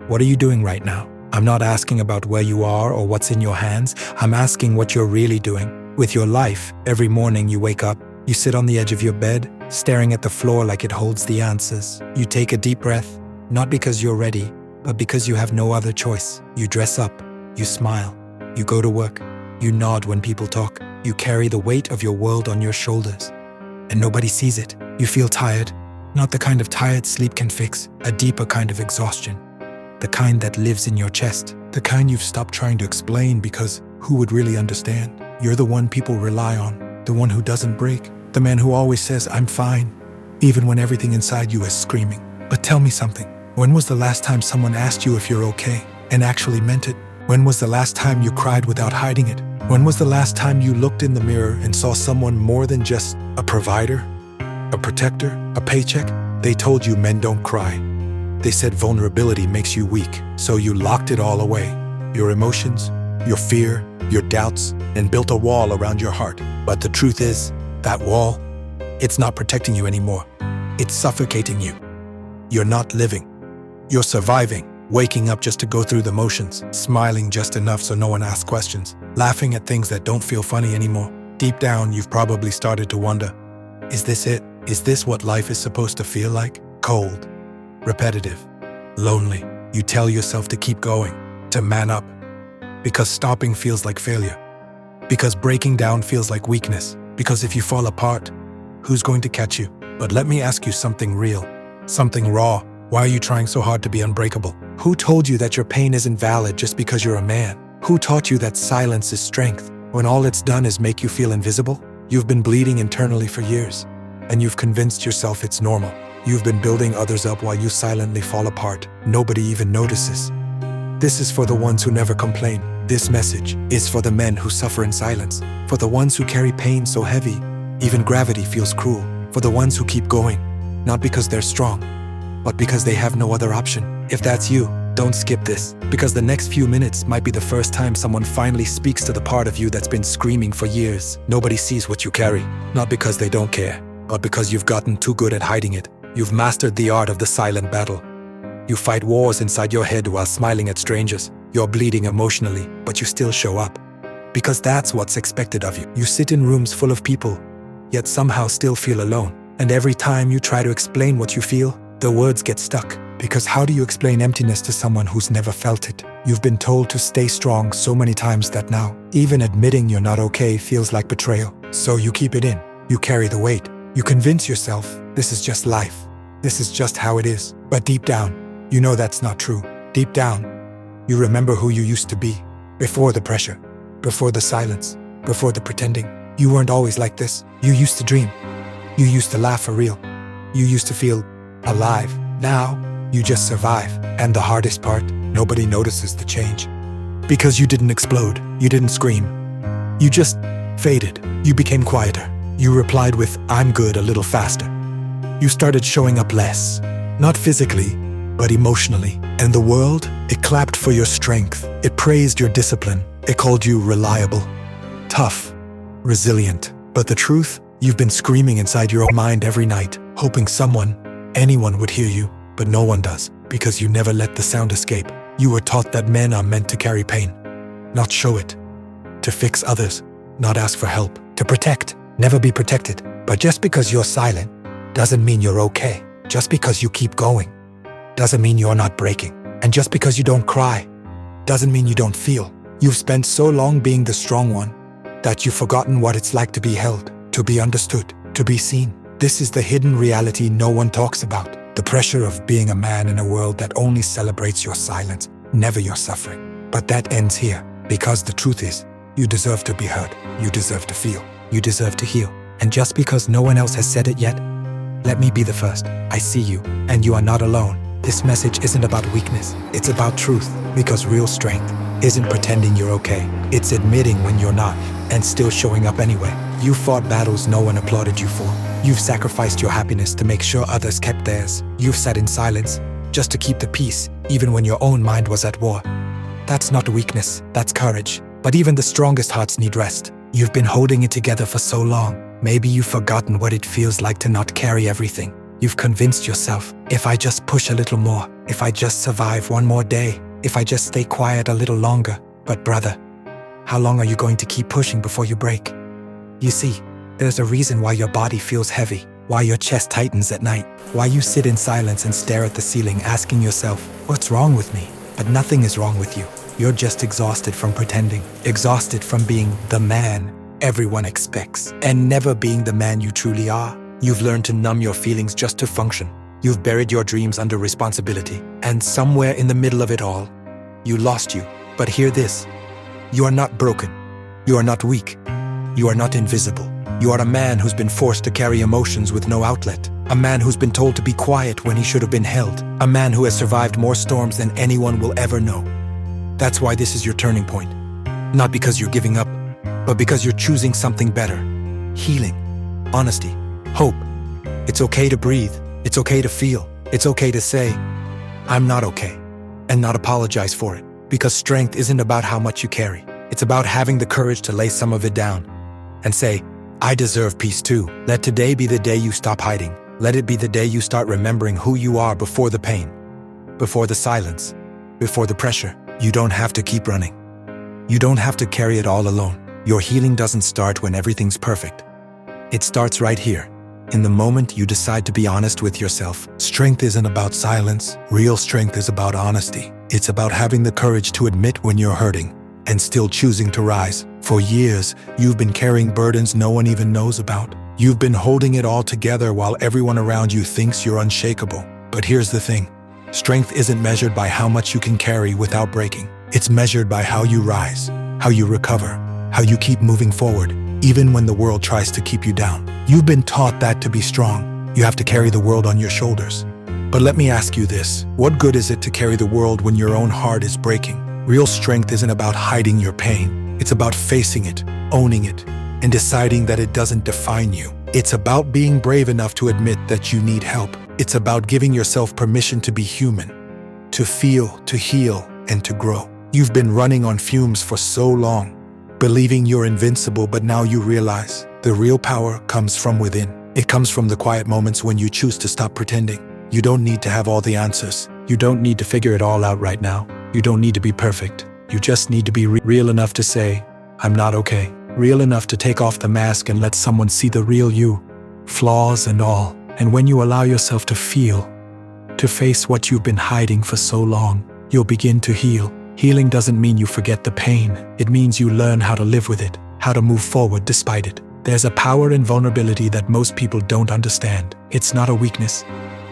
What are you doing right now? I'm not asking about where you are or what's in your hands. I'm asking what you're really doing. With your life, every morning you wake up, you sit on the edge of your bed, staring at the floor like it holds the answers. You take a deep breath, not because you're ready, but because you have no other choice. You dress up, you smile, you go to work, you nod when people talk. You carry the weight of your world on your shoulders, and nobody sees it. You feel tired, not the kind of tired sleep can fix, a deeper kind of exhaustion. The kind that lives in your chest. The kind you've stopped trying to explain because who would really understand? You're the one people rely on, the one who doesn't break, the man who always says, I'm fine, even when everything inside you is screaming. But tell me something. When was the last time someone asked you if you're okay and actually meant it? When was the last time you cried without hiding it? When was the last time you looked in the mirror and saw someone more than just a provider, a protector, a paycheck? They told you men don't cry. They said vulnerability makes you weak, so you locked it all away. Your emotions, your fear, your doubts, and built a wall around your heart. But the truth is, that wall, it's not protecting you anymore. It's suffocating you. You're not living. You're surviving, waking up just to go through the motions, smiling just enough so no one asks questions, laughing at things that don't feel funny anymore. Deep down, you've probably started to wonder, is this it? Is this what life is supposed to feel like? Cold, repetitive, lonely. You tell yourself to keep going, to man up, because stopping feels like failure, because breaking down feels like weakness, because if you fall apart, who's going to catch you? But let me ask you something real, something raw. Why are you trying so hard to be unbreakable? Who told you that your pain isn't valid just because you're a man? Who taught you that silence is strength when all it's done is make you feel invisible? You've been bleeding internally for years, and you've convinced yourself it's normal. You've been building others up while you silently fall apart. Nobody even notices. This is for the ones who never complain. This message is for the men who suffer in silence, for the ones who carry pain so heavy, even gravity feels cruel, for the ones who keep going, not because they're strong, but because they have no other option. If that's you, don't skip this, because the next few minutes might be the first time someone finally speaks to the part of you that's been screaming for years. Nobody sees what you carry, not because they don't care, but because you've gotten too good at hiding it. You've mastered the art of the silent battle. You fight wars inside your head while smiling at strangers. You're bleeding emotionally, but you still show up. Because that's what's expected of you. You sit in rooms full of people, yet somehow still feel alone. And every time you try to explain what you feel, the words get stuck. Because how do you explain emptiness to someone who's never felt it? You've been told to stay strong so many times that now, even admitting you're not okay feels like betrayal. So you keep it in. You carry the weight. You convince yourself this is just life. This is just how it is. But deep down, you know that's not true. Deep down, you remember who you used to be. Before the pressure, before the silence, before the pretending. You weren't always like this. You used to dream. You used to laugh for real. You used to feel alive. Now, you just survive. And the hardest part, nobody notices the change. Because you didn't explode. You didn't scream. You just faded. You became quieter. You replied with, I'm good, a little faster. You started showing up less. Not physically, but emotionally. And the world, it clapped for your strength. It praised your discipline. It called you reliable, tough, resilient. But the truth, you've been screaming inside your own mind every night, hoping someone, anyone would hear you. But no one does, because you never let the sound escape. You were taught that men are meant to carry pain, not show it. To fix others, not ask for help. To protect, never be protected. But just because you're silent doesn't mean you're okay. Just because you keep going doesn't mean you're not breaking. And just because you don't cry doesn't mean you don't feel. You've spent so long being the strong one that you've forgotten what it's like to be held, to be understood, to be seen. This is the hidden reality no one talks about. The pressure of being a man in a world that only celebrates your silence, never your suffering. But that ends here, because the truth is, you deserve to be heard. You deserve to feel. You deserve to heal. And just because no one else has said it yet, let me be the first. I see you, and you are not alone. This message isn't about weakness. It's about truth, because real strength isn't pretending you're okay. It's admitting when you're not, and still showing up anyway. You fought battles no one applauded you for. You've sacrificed your happiness to make sure others kept theirs. You've sat in silence just to keep the peace, even when your own mind was at war. That's not weakness, that's courage. But even the strongest hearts need rest. You've been holding it together for so long. Maybe you've forgotten what it feels like to not carry everything. You've convinced yourself, if I just push a little more, if I just survive one more day, if I just stay quiet a little longer. But brother, how long are you going to keep pushing before you break? You see, there's a reason why your body feels heavy, why your chest tightens at night, why you sit in silence and stare at the ceiling asking yourself, what's wrong with me? But nothing is wrong with you. You're just exhausted from pretending, exhausted from being the man everyone expects, and never being the man you truly are. You've learned to numb your feelings just to function. You've buried your dreams under responsibility, and somewhere in the middle of it all, you lost you. But hear this, you are not broken. You are not weak. You are not invisible. You are a man who's been forced to carry emotions with no outlet. A man who's been told to be quiet when he should have been held. A man who has survived more storms than anyone will ever know. That's why this is your turning point. Not because you're giving up, but because you're choosing something better. Healing, honesty, hope. It's okay to breathe. It's okay to feel. It's okay to say, I'm not okay, and not apologize for it. Because strength isn't about how much you carry. It's about having the courage to lay some of it down and say, I deserve peace too. Let today be the day you stop hiding. Let it be the day you start remembering who you are before the pain, before the silence, before the pressure. You don't have to keep running. You don't have to carry it all alone. Your healing doesn't start when everything's perfect. It starts right here, in the moment you decide to be honest with yourself. Strength isn't about silence. Real strength is about honesty. It's about having the courage to admit when you're hurting and still choosing to rise. For years, you've been carrying burdens no one even knows about. You've been holding it all together while everyone around you thinks you're unshakable. But here's the thing. Strength isn't measured by how much you can carry without breaking. It's measured by how you rise, how you recover, how you keep moving forward, even when the world tries to keep you down. You've been taught that to be strong, you have to carry the world on your shoulders. But let me ask you this, what good is it to carry the world when your own heart is breaking? Real strength isn't about hiding your pain. It's about facing it, owning it, and deciding that it doesn't define you. It's about being brave enough to admit that you need help. It's about giving yourself permission to be human, to feel, to heal, and to grow. You've been running on fumes for so long, believing you're invincible, but now you realize the real power comes from within. It comes from the quiet moments when you choose to stop pretending. You don't need to have all the answers. You don't need to figure it all out right now. You don't need to be perfect. You just need to be real enough to say, I'm not okay. Real enough to take off the mask and let someone see the real you, flaws and all. And when you allow yourself to feel, to face what you've been hiding for so long, you'll begin to heal. Healing doesn't mean you forget the pain. It means you learn how to live with it, how to move forward despite it. There's a power in vulnerability that most people don't understand. It's not a weakness.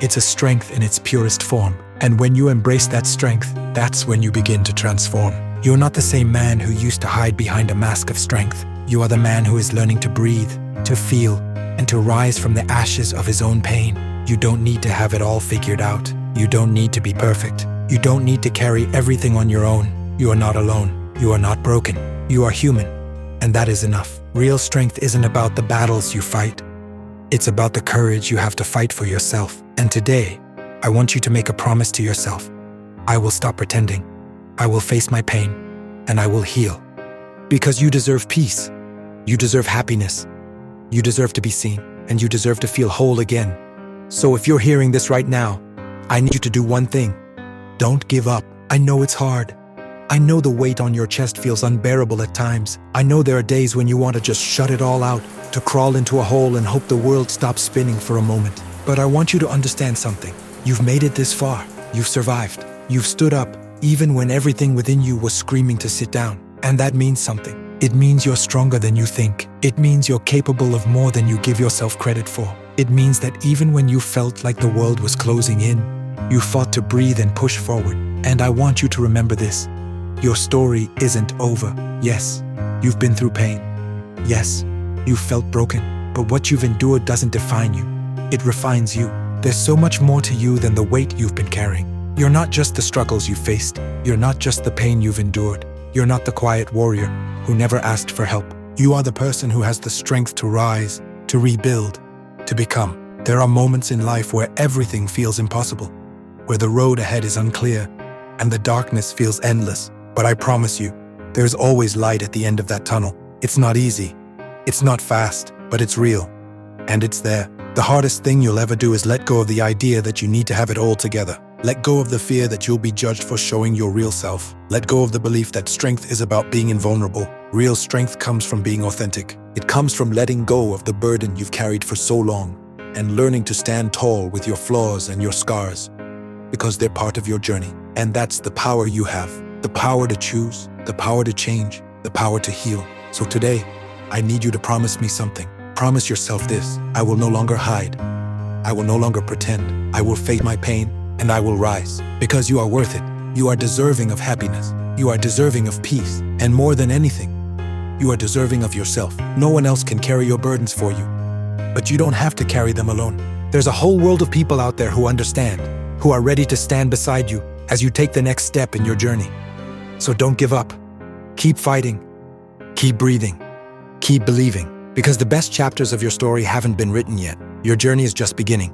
It's a strength in its purest form. And when you embrace that strength, that's when you begin to transform. You're not the same man who used to hide behind a mask of strength. You are the man who is learning to breathe, to feel, and to rise from the ashes of his own pain. You don't need to have it all figured out. You don't need to be perfect. You don't need to carry everything on your own. You are not alone. You are not broken. You are human. And that is enough. Real strength isn't about the battles you fight. It's about the courage you have to fight for yourself. And today, I want you to make a promise to yourself. I will stop pretending. I will face my pain, and I will heal. Because you deserve peace. You deserve happiness. You deserve to be seen, and you deserve to feel whole again. So if you're hearing this right now, I need you to do one thing. Don't give up. I know it's hard. I know the weight on your chest feels unbearable at times. I know there are days when you want to just shut it all out, to crawl into a hole and hope the world stops spinning for a moment. But I want you to understand something. You've made it this far. You've survived. You've stood up, even when everything within you was screaming to sit down. And that means something. It means you're stronger than you think. It means you're capable of more than you give yourself credit for. It means that even when you felt like the world was closing in, you fought to breathe and push forward. And I want you to remember this. Your story isn't over. Yes, you've been through pain. Yes, you've felt broken. But what you've endured doesn't define you. It refines you. There's so much more to you than the weight you've been carrying. You're not just the struggles you faced. You're not just the pain you've endured. You're not the quiet warrior who never asked for help. You are the person who has the strength to rise, to rebuild, to become. There are moments in life where everything feels impossible, where the road ahead is unclear, and the darkness feels endless. But I promise you, there's always light at the end of that tunnel. It's not easy, it's not fast, but it's real. And it's there, The hardest thing you'll ever do is let go of the idea that you need to have it all together. Let go of the fear that you'll be judged for showing your real self. Let go of the belief that strength is about being invulnerable. Real strength comes from being authentic. It comes from letting go of the burden you've carried for so long and learning to stand tall with your flaws and your scars, because they're part of your journey. And that's the power you have. The power to choose, the power to change, the power to heal. So today, I need you to promise me something. Promise yourself this: I will no longer hide. I will no longer pretend. I will face my pain and I will rise. Because you are worth it. You are deserving of happiness. You are deserving of peace. And more than anything, you are deserving of yourself. No one else can carry your burdens for you. But you don't have to carry them alone. There's a whole world of people out there who understand, who are ready to stand beside you as you take the next step in your journey. So don't give up. Keep fighting. Keep breathing. Keep believing. Because the best chapters of your story haven't been written yet. Your journey is just beginning.